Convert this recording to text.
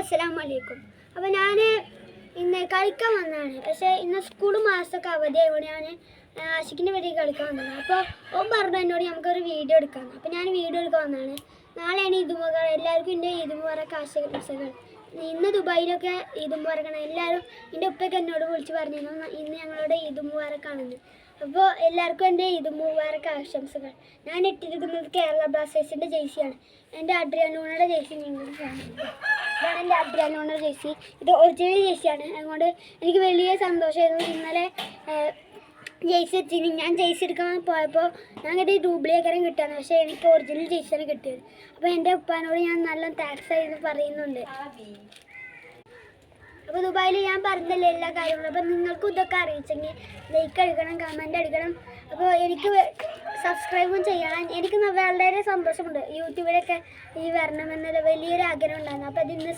അസ്സലാമലൈക്കും. അപ്പോൾ ഞാൻ ഇന്ന് കളിക്കാൻ വന്നതാണ്. പക്ഷേ ഇന്ന് സ്കൂളും മാസമൊക്കെ അവധിയായതുകൊണ്ട് ഞാൻ ആഷിക്കിൻ്റെ വീട്ടിൽ കളിക്കാൻ വന്നതാണ്. അപ്പോൾ ഓൻ പറഞ്ഞു എന്നോട് നമുക്കൊരു വീഡിയോ എടുക്കാമെന്ന്. അപ്പോൾ ഞാൻ വീഡിയോ എടുക്കാൻ വന്നതാണ്. നാളെയാണ് ഈദ് മുബാറക്ക്. എല്ലാവർക്കും എൻ്റെ ഈദ് മുബാറക്ക് ആശംസകൾ. ഇന്ന് ദുബായിലൊക്കെ ഈദ് മുബാറക്കാണ്. എല്ലാവരും എൻ്റെ ഉപ്പയൊക്കെ എന്നോട് വിളിച്ച് പറഞ്ഞിരുന്നു ഇന്ന് ഞങ്ങളുടെ ഈദ് മുബാറക്കാണെന്ന്. അപ്പോൾ എല്ലാവർക്കും എൻ്റെ ഈദ് മുബാറക്ക് ആശംസകൾ. ഞാൻ ഇട്ടിരിക്കുന്നത് കേരള ബ്ലാസ്റ്റേഴ്സിൻ്റെ ജേഴ്സിയാണ്. എൻ്റെ അഡ്രിയാനോണയുടെ ജേഴ്സി നിങ്ങൾ കാണുന്നത്. ഇതാണ് എൻ്റെ അഡ്രിയാനോണയുടെ ജേഴ്സി. ഇത് ഒറിജിനൽ ജേഴ്സിയാണ്. അതുകൊണ്ട് എനിക്ക് വലിയ സന്തോഷമായിരുന്നു. ഇന്നലെ ജേഴ്സി എത്തിയിരുന്നു. ഞാൻ ജേഴ്സി എടുക്കാൻ പോയപ്പോൾ ഞങ്ങളുടെ ഡ്യൂപ്ലിക്കേറ്റ് കിട്ടാണ്. പക്ഷേ എനിക്ക് ഒറിജിനൽ ജേഴ്സിയാണ് കിട്ടിയത്. അപ്പോൾ എൻ്റെ ഉപ്പാനോട് ഞാൻ നല്ല താങ്ക്സ് ആയിട്ട് പറയുന്നുണ്ട്. അപ്പോൾ ദുബായിൽ ഞാൻ പറഞ്ഞല്ലേ എല്ലാ കാര്യങ്ങളും. അപ്പോൾ നിങ്ങൾക്കും ഇതൊക്കെ അറിയിച്ചെങ്കിൽ ലൈക്ക് അടിക്കണം, കമൻറ്റ് അടിക്കണം. അപ്പോൾ എനിക്ക് സബ്സ്ക്രൈബും ചെയ്യണം. എനിക്ക് വളരെ സന്തോഷമുണ്ട് യൂട്യൂബിലൊക്കെ ഈ വരണമെന്നുള്ള വലിയൊരു ആഗ്രഹം ഉണ്ടായിരുന്നു. അപ്പോൾ അതിന്ന്